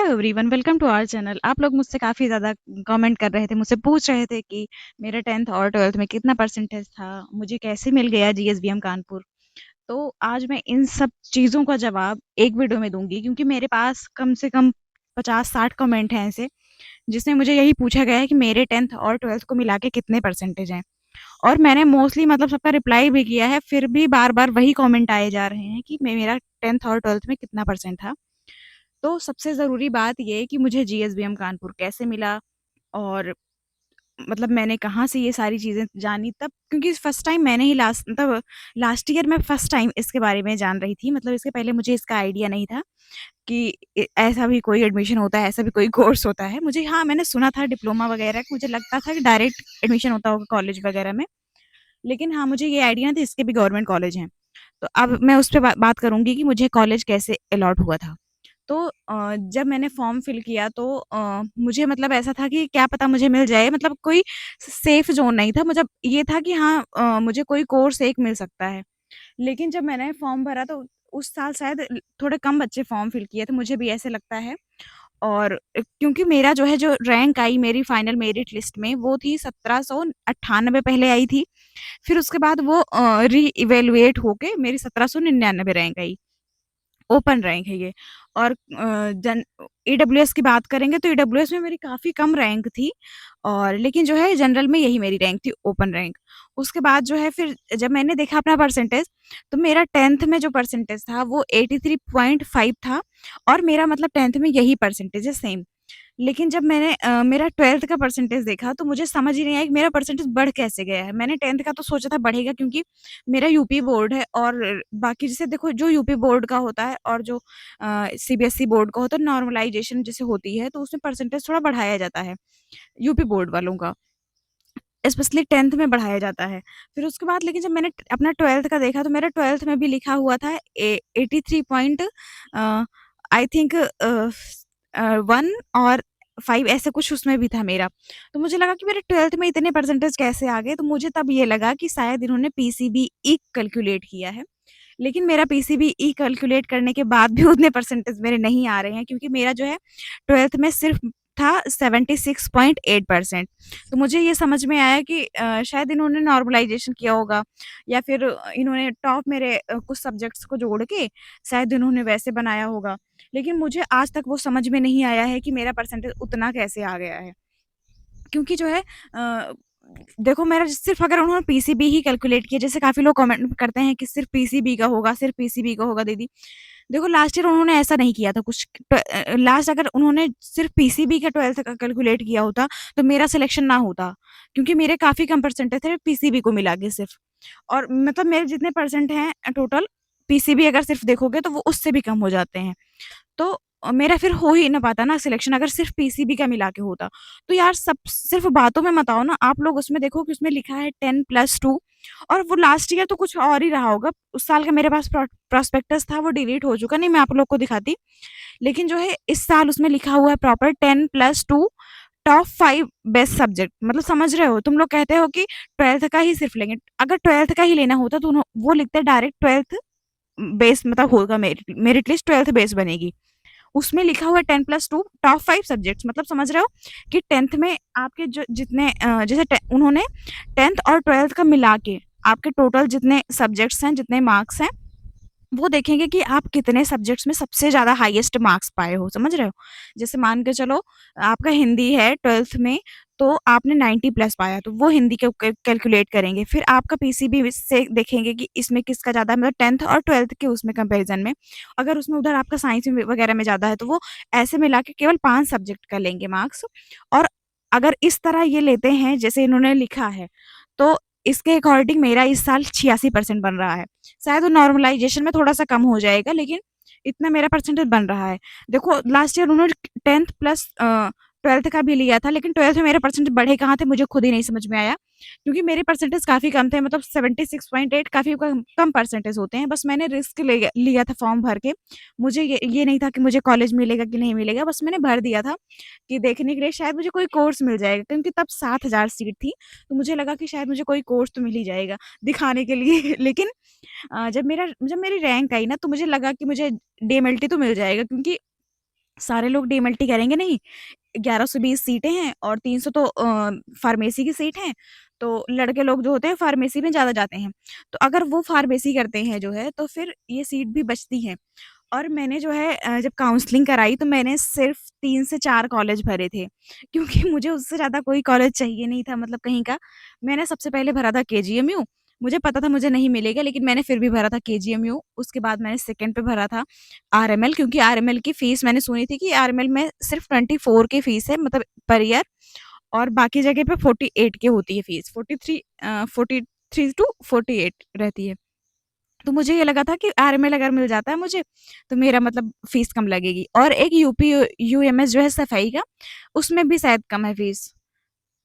Everyone, welcome to our channel. आप लोग मुझसे काफ़ी ज़्यादा कमेंट कर रहे थे, मुझसे पूछ रहे थे कि मेरा 10th और 12th में कितना परसेंटेज था, मुझे कैसे मिल गया जीएसबीएम कानपुर। तो आज मैं इन सब चीज़ों का जवाब एक वीडियो में दूँगी, क्योंकि मेरे पास कम से कम 50-60 कमेंट हैं ऐसे, जिसमें मुझे यही पूछा गया है कि मेरे 10th और 12th को मिला के कितने परसेंटेज हैं। और मैंने मोस्टली मतलब सबका रिप्लाई भी किया है, फिर भी बार-बार वही कमेंट आए जा रहे हैं कि मेरा 10th और 12th में कितना परसेंट था। तो सबसे ज़रूरी बात ये है कि मुझे जीएसबीएम कानपुर कैसे मिला, और मतलब मैंने कहाँ से ये सारी चीज़ें जानी तब, क्योंकि फर्स्ट टाइम मैंने ही लास्ट ईयर मैं फर्स्ट टाइम इसके बारे में जान रही थी। मतलब इसके पहले मुझे इसका आइडिया नहीं था कि ऐसा भी कोई एडमिशन होता है, ऐसा भी कोई कोर्स होता है। मुझे, हाँ, मैंने सुना था डिप्लोमा वगैरह, मुझे लगता था कि डायरेक्ट एडमिशन होता होगा कॉलेज वगैरह में। लेकिन हाँ, मुझे ये आइडिया नहीं था इसके भी गवर्नमेंट कॉलेज हैं। तो अब मैं उस पे बात करूँगी कि मुझे कॉलेज कैसे अलॉट हुआ था। तो जब मैंने फॉर्म फिल किया तो मुझे मतलब ऐसा था कि क्या पता मुझे मिल जाए, मतलब कोई सेफ ज़ोन नहीं था। मतलब ये था कि हाँ, मुझे कोई कोर्स एक मिल सकता है। लेकिन जब मैंने फॉर्म भरा तो उस साल शायद थोड़े कम बच्चे फॉर्म फिल किए थे, मुझे भी ऐसे लगता है। और क्योंकि मेरा जो है, जो रैंक आई मेरी फाइनल मेरिट लिस्ट में, वो थी 1798 पहले आई थी। फिर उसके बाद वो री-इवैल्यूएट होके मेरी 1799 रैंक आई। ओपन रैंक है ये। और जन ईडब्ल्यूएस की बात करेंगे तो ईडब्ल्यूएस में मेरी काफ़ी कम रैंक थी, और लेकिन जो है जनरल में यही मेरी रैंक थी, ओपन रैंक। उसके बाद जो है, फिर जब मैंने देखा अपना परसेंटेज, तो मेरा 10th में जो परसेंटेज था वो 83.5 था, और मेरा मतलब 10th में यही परसेंटेज है, सेम। लेकिन जब मैंने मेरा 12th का परसेंटेज देखा तो मुझे समझ ही नहीं आया कि मेरा परसेंटेज बढ़ कैसे गया है। मैंने 10th का तो सोचा था बढ़ेगा, क्योंकि मेरा यूपी बोर्ड है, और बाकी जैसे देखो, जो यूपी बोर्ड का होता है और जो सीबीएसई बोर्ड का होता है, नॉर्मलाइज़ेशन जैसे होती है, तो उसमें परसेंटेज थोड़ा बढ़ाया जाता है, यूपी बोर्ड वालों का। स्पेशली 10th में बढ़ाया जाता है। फिर उसके बाद लेकिन जब मैंने अपना 12th का देखा तो मेरा 12th में भी लिखा हुआ था 83 पॉइंट, आई थिंक 1 और 5, ऐसे कुछ उसमें भी था मेरा। तो मुझे लगा कि मेरे 12th में इतने परसेंटेज कैसे आ गए? तो मुझे तब ये लगा कि शायद इन्होंने पीसीबी-ई कैलकुलेट किया है। लेकिन मेरा पीसीबी-ई कैलकुलेट करने के बाद भी उतने परसेंटेज मेरे नहीं आ रहे हैं, क्योंकि मेरा जो है 12th में सिर्फ़ था 76.8%। तो मुझे ये समझ में आया कि शायद इन्होंने नॉर्मलाइज़ेशन किया होगा, या फिर इन्होंने टॉप मेरे कुछ सब्जेक्ट्स को जोड़ के शायद इन्होंने वैसे बनाया होगा। लेकिन मुझे आज तक वो समझ में नहीं आया है कि मेरा परसेंटेज उतना कैसे आ गया है। क्योंकि जो है देखो, मेरा सिर्फ़ अगर उन्होंने पीसीबी ही कैलकुलेट किया, जैसे काफ़ी लोग कमेंट करते हैं कि सिर्फ़ पीसीबी का होगा, सिर्फ़ पीसीबी का होगा दीदी। देखो, लास्ट ईयर उन्होंने ऐसा नहीं किया था कुछ। लास्ट अगर उन्होंने सिर्फ़ पीसीबी का 12th का कैलकुलेट किया होता, तो मेरा सिलेक्शन ना होता, क्योंकि मेरे काफ़ी कम परसेंटेज थे पीसीबी को मिला के सिर्फ़। और मतलब मेरे जितने परसेंट हैं टोटल, पीसीबी अगर सिर्फ़ देखोगे तो वो उससे भी कम हो जाते हैं। तो मेरा फिर हो ही ना पाता ना सिलेक्शन, अगर सिर्फ़ पीसीबी का मिला के होता। तो यार, सब सिर्फ़ बातों में मत आओ ना, आप लोग उसमें देखो कि उसमें लिखा है 10+2, और वो लास्ट ईयर तो कुछ और ही रहा होगा। उस साल का मेरे पास प्रॉस्पेक्टस था, वो डिलीट हो चुका, नहीं मैं आप लोग को दिखाती। लेकिन जो है इस साल उसमें लिखा हुआ है प्रॉपर 10+2 टॉप 5 बेस्ट सब्जेक्ट। मतलब समझ रहे हो? तुम लोग कहते हो कि 12th का ही सिर्फ़ लेंगे, अगर 12th का ही लेना होता तो वो लिखते डायरेक्ट 12th बेस, मतलब होगा merit merit list 12th base बनेगी। उसमें लिखा हुआ है 10+2 टॉप 5 सब्जेक्ट्स। मतलब समझ रहे हो कि 10th में आपके जो जितने जैसे उन्होंने 10th और 12th का मिला के आपके टोटल जितने सब्जेक्ट्स हैं, जितने मार्क्स हैं, वो देखेंगे कि आप कितने सब्जेक्ट्स में सबसे ज़्यादा हाईएस्ट मार्क्स पाए हो, समझ रहे हो? जैसे मान के चलो, आपका हिंदी है 12th में, तो आपने 90 प्लस पाया, तो वो हिंदी के कैलकुलेट करेंगे। फिर आपका पीसीबी से देखेंगे कि इसमें किसका ज़्यादा, मतलब 10th और 12th के उसमें कंपैरिज़न में। अगर उसमें उधर आपका साइंस में वगैरह में ज़्यादा है, तो वो ऐसे मिला के केवल 5 सब्जेक्ट का लेंगे मार्क्स। और अगर इस तरह ये लेते हैं जैसे इन्होंने लिखा है, तो इसके अकॉर्डिंग मेरा इस साल 86% बन रहा है। शायद वो नॉर्मलाइज़ेशन में थोड़ा-सा कम हो जाएगा, लेकिन इतना मेरा परसेंटेज बन रहा है। देखो, लास्ट ईयर उन्होंने 10th प्लस 12th का भी लिया था, लेकिन 12th में मेरे परसेंटेज बढ़े कहाँ थे, मुझे खुद ही नहीं समझ में आया। क्योंकि मेरे परसेंटेज काफ़ी कम थे, मतलब 76.8 काफ़ी कम कम परसेंटेज होते हैं। बस मैंने रिस्क लिया था फॉर्म भर के। मुझे ये नहीं था कि मुझे कॉलेज मिलेगा कि नहीं मिलेगा, बस मैंने भर दिया था कि देखने के लिए शायद मुझे कोई कोर्स मिल जाएगा, क्योंकि तब 7000 सीट थी। तो मुझे लगा कि शायद मुझे कोई कोर्स तो मिल ही जाएगा दिखाने के लिए। लेकिन जब मेरी रैंक आई ना, तो मुझे लगा कि मुझे डीएमएलटी तो मिल जाएगा, क्योंकि सारे लोग डीएमएलटी करेंगे नहीं, 1120 सीटें हैं और 300 तो फार्मेसी की सीट हैं, तो लड़के लोग जो होते हैं फार्मेसी में ज़्यादा जाते हैं। तो अगर वो फार्मेसी करते हैं जो है, तो फिर ये सीट भी बचती है। और मैंने जो है जब काउंसलिंग कराई तो मैंने सिर्फ़ 3 से 4 कॉलेज भरे थे, क्योंकि मुझे उससे ज़्यादा कोई कॉलेज चाहिए नहीं था मतलब कहीं का। मैंने सबसे पहले भरा था केजीएमयू, मुझे पता था मुझे नहीं मिलेगा लेकिन मैंने फिर भी भरा था केजीएमयू। उसके बाद मैंने सेकंड पे भरा था आरएमएल, क्योंकि आरएमएल की फ़ीस मैंने सुनी थी कि आरएमएल में सिर्फ़ 24 की फ़ीस है मतलब पर ईयर, और बाकी जगह पे 48 की होती है फ़ीस, 43 टू 48 रहती है। तो मुझे ये लगा था कि आरएमएल अगर मिल जाता है मुझे, तो मेरा मतलब फ़ीस कम लगेगी, और एक यूपी यूएमएस जो है सफाई का, उसमें भी शायद कम है फ़ीस।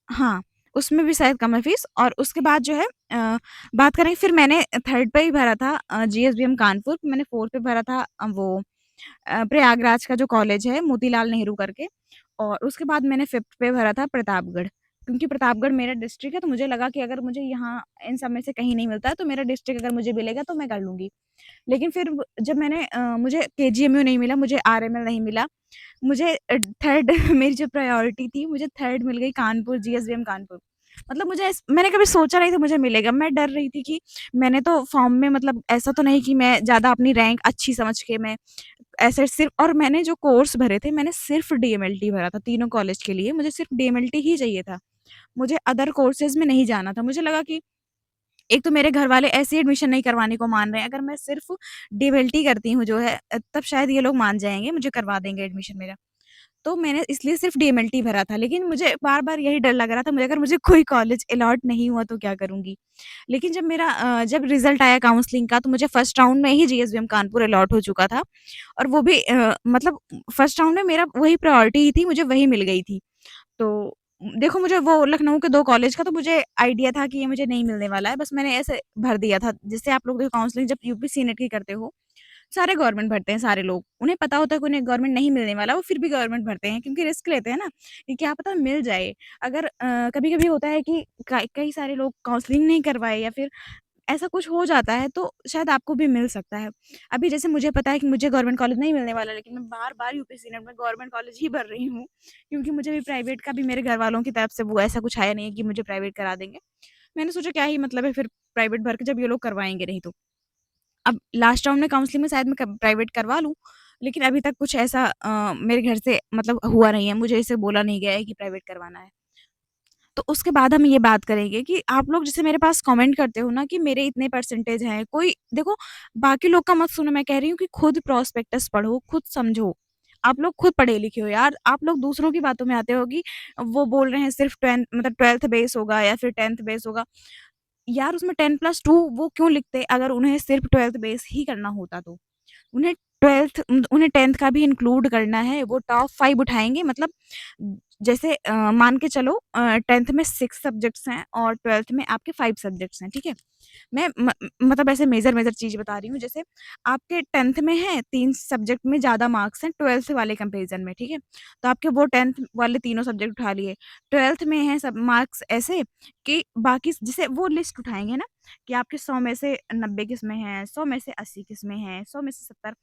हाँ, उसमें भी शायद कम है फ़ीस। और उसके बाद जो है बात करें, फिर मैंने थर्ड पे ही भरा था जीएसवीएम कानपुर, मैंने फोर्थ पे भरा था प्रयागराज का जो कॉलेज है मोतीलाल नेहरू करके, और उसके बाद मैंने फिफ्थ पे भरा था प्रतापगढ़, क्योंकि प्रतापगढ़ मेरा डिस्ट्रिक्ट है, तो मुझे लगा कि अगर मुझे यहाँ इन सब में से कहीं नहीं मिलता है तो मेरा डिस्ट्रिक्ट अगर मुझे मिलेगा तो मैं कर लूँगी। लेकिन फिर जब मैंने मुझे केजीएमयू नहीं मिला, मुझे आरएमएल नहीं मिला, मुझे थर्ड मेरी जो प्रायोरिटी थी, मुझे थर्ड मिल गई कानपुर, जीएसवीएम कानपुर। मतलब मुझे मैंने कभी सोचा नहीं था मुझे मिलेगा। मैं डर रही थी कि मैंने तो फॉर्म में मतलब ऐसा तो नहीं कि मैं ज़्यादा अपनी रैंक अच्छी समझ के मैं ऐसे सिर्फ़, और मैंने जो कोर्स भरे थे, मैंने सिर्फ़ डीएमएलटी भरा था तीनों कॉलेज के लिए, मुझे सिर्फ़ डीएमएलटी ही चाहिए था। मुझे अदर कोर्सेज़ में नहीं जाना था। मुझे लगा कि एक तो मेरे घरवाले ऐसे ही एडमिशन नहीं करवाने को मान रहे हैं, अगर मैं सिर्फ़ डीएमएलटी करती हूँ जो है तब शायद ये लोग मान जाएँगे, मुझे करवा देंगे एडमिशन मेरा। तो मैंने इसलिए सिर्फ़ डीएमएलटी भरा था, लेकिन मुझे बार-बार यही डर लग रहा था, मुझे अगर मुझे कोई कॉलेज अलॉट नहीं हुआ तो क्या करूँगी? लेकिन जब मेरा जब रिज़ल्ट आया काउंसलिंग का, तो मुझे फर्स्ट राउंड में ही जीएसवीएम कानपुर अलॉट हो चुका था, और वो भी मतलब फर्स्ट राउंड में मेरा वही प्रायोरिटी ही थी, मुझे वही मिल गई थी। तो देखो, मुझे वो लखनऊ के 2 कॉलेज का तो मुझे आइडिया था कि ये मुझे नहीं मिलने वाला है, बस मैंने ऐसे भर दिया था। जैसे आप लोग देखो काउंसलिंग जब यूपीसी नेट की करते हो, सारे गवर्नमेंट भरते हैं सारे लोग। उन्हें पता होता है कि उन्हें गवर्नमेंट नहीं मिलने वाला, वो फिर भी गवर्नमेंट भरते हैं क्योंकि रिस्क लेते हैं ना, कि क्या पता मिल जाए। अगर कभी-कभी होता है कि कई सारे लोग काउंसलिंग नहीं करवाए या फिर ऐसा कुछ हो जाता है तो शायद आपको भी मिल सकता है। अभी जैसे मुझे पता है कि मुझे गवर्नमेंट कॉलेज नहीं मिलने वाला, लेकिन मैं बार-बार यूपीएससी नेट में गवर्नमेंट कॉलेज ही भर रही हूँ, क्योंकि मुझे भी प्राइवेट का भी मेरे घरवालों की तरफ से वो ऐसा कुछ आया नहीं है कि मुझे प्राइवेट करा देंगे। मैंने सोचा क्या ही मतलब है फिर प्राइवेट भर के जब ये लोग करवाएँगे नहीं तो। अब लास्ट राउंड में काउंसलिंग में शायद मैं क प्राइवेट करवा लूँ, लेकिन अभी तक कुछ ऐसा मेरे घर से मतलब हुआ नहीं है, मुझे ऐसे बोला नहीं गया है कि प्राइवेट करवाना है। तो उसके बाद हम ये बात करेंगे कि आप लोग जैसे मेरे पास कमेंट करते हो ना कि मेरे इतने परसेंटेज हैं, कोई देखो बाकी लोग का मत सुनो, मैं कह रही हूँ कि खुद प्रॉस्पेक्टस पढ़ो, खुद समझो। आप लोग खुद पढ़े लिखे हो यार, आप लोग दूसरों की बातों में आते हो कि वो बोल रहे हैं सिर्फ 10 मतलब 12th बेस होगा या फिर 10th बेस होगा। यार उसमें 10+2 वो क्यों लिखते अगर उन्हें सिर्फ 12th बेस ही करना होता तो? उन्हें 10th का भी इंक्लूड करना है, वो टॉप 5 उठाएँगे मतलब जैसे मान के चलो 10th में 6 सब्जेक्ट्स हैं और 12th में आपके 5 सब्जेक्ट्स हैं, ठीक है? मैं मतलब ऐसे मेजर-मेजर चीज़ बता रही हूँ, जैसे आपके 10th में है 3 सब्जेक्ट में ज़्यादा मार्क्स हैं 12th वाले कंपैरिज़न में, ठीक है? तो आपके वो 10th वाले तीनों सब्जेक्ट उठा लिए। 12th में हैं सब मार्क्स ऐसे कि बाकी जैसे वो लिस्ट उठाएँगे ना कि आपके 100 में से 90 किसमें हैं, 100 में से 80 किसमें हैं, 100 में से 70,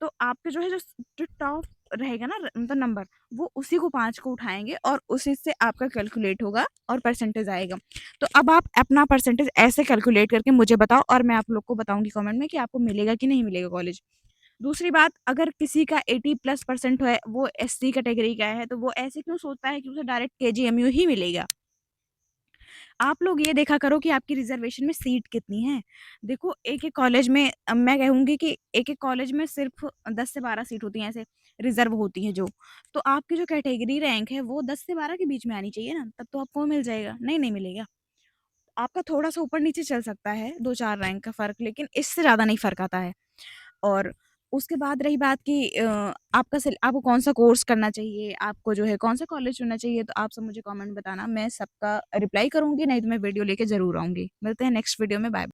तो आपके जो है जो टॉप रहेगा ना मतलब नंबर, वो उसी को 5 को उठाएँगे और उसी से आपका कैलकुलेट होगा और परसेंटेज आएगा। तो अब आप अपना परसेंटेज ऐसे कैलकुलेट करके मुझे बताओ और मैं आप लोग को बताऊँगी कमेंट में कि आपको मिलेगा कि नहीं मिलेगा कॉलेज। दूसरी बात, अगर किसी का 80+% है, वो एससी कैटेगरी का है, तो वो ऐसे क्यों सोचता है कि उसे डायरेक्ट केजीएमयू ही मिलेगा? आप लोग ये देखा करो कि आपकी रिज़र्वेशन में सीट कितनी है। देखो एक-एक कॉलेज में मैं कहूँगी कि एक-एक कॉलेज में सिर्फ़ 10 से 12 सीट होती हैं ऐसे रिज़र्व होती हैं जो। तो आपकी जो कैटेगरी रैंक है वो 10 से 12 के बीच में आनी चाहिए ना, तब तो आपको मिल जाएगा। नहीं, नहीं मिलेगा। आपका थोड़ा-सा ऊपर-नीचे चल सकता है, 2-4 रैंक का फ़र्क, लेकिन इससे ज़्यादा नहीं फ़र्क आता है। और उसके बाद रही बात कि आपको कौन-सा कोर्स करना चाहिए, आपको जो है कौन-सा कॉलेज चुनना चाहिए, तो आप सब मुझे कमेंट बताना, मैं सबका रिप्लाई करूँगी, नहीं तो मैं वीडियो लेके ज़रूर आऊँगी। मिलते हैं नेक्स्ट वीडियो में, बाय।